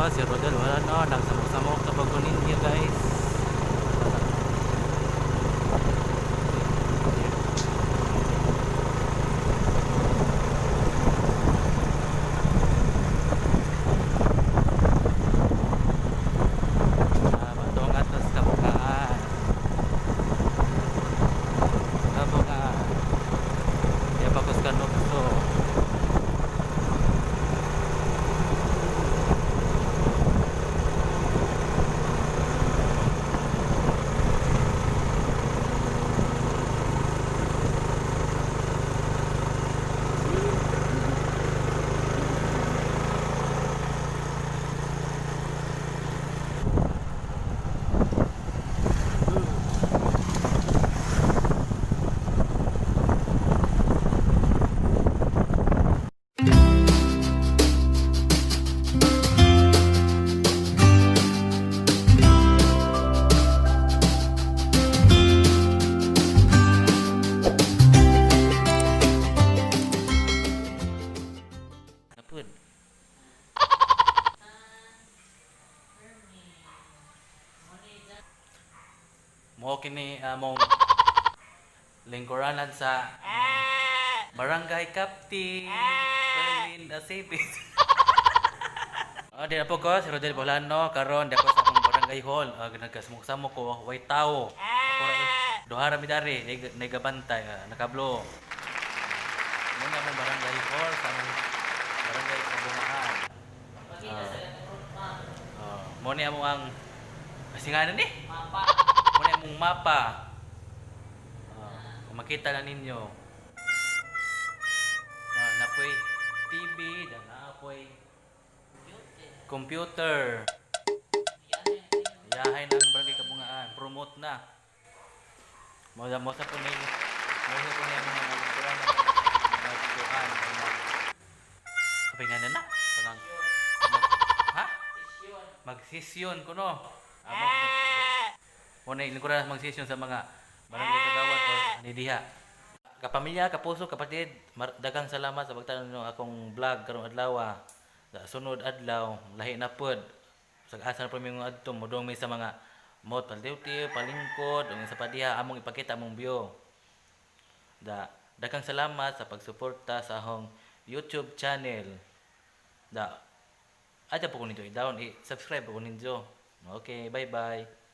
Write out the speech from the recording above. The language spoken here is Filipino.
si Rodel wala no, nagsamok-samok sa pagkunin niya guys. Batong atos kabukaan. Kabukaan. Dia bagus kan nukso. Napud. Mo kini among lingkuranan sa Barangay Captain Perlin Asipis. Di na po ko si Rodel Bolano karon di ako sa akong barangay hall. Nagkasamok-samok ko way tao. Ako duha ra mi dari nagabantay nakablo. Mo na among barangay hall sa among barangay Kabungaan. Mo ni among ang singanan ni? Mo ni among mapa. Kung makita na ninyo. Napoy TV, dan napoy computer. Yahay ng barangay Kabungaan, promote na. Mo sa po ni mga lingkuran na nagtuan. Kapay nga na. Parang ha? Magsisyon ko no. Mo na lingkuran magsisyon sa mga barangay kagawad o nidiha. Kapamilya, kapuso, kapatid, daghang salamat sa pagtanon ng akong vlog karong adlaw. Sa sunod adlaw, lahi na pod. Sa asa na po mi adto modong mi sa mga mot paldiwti, palingkod, ug sa padiha among ipakita among view. Daghang salamat sa pagsuporta sa akong YouTube channel. Aja po ko ninyo i-down, i-subscribe po ko ninyo. Okay, bye-bye.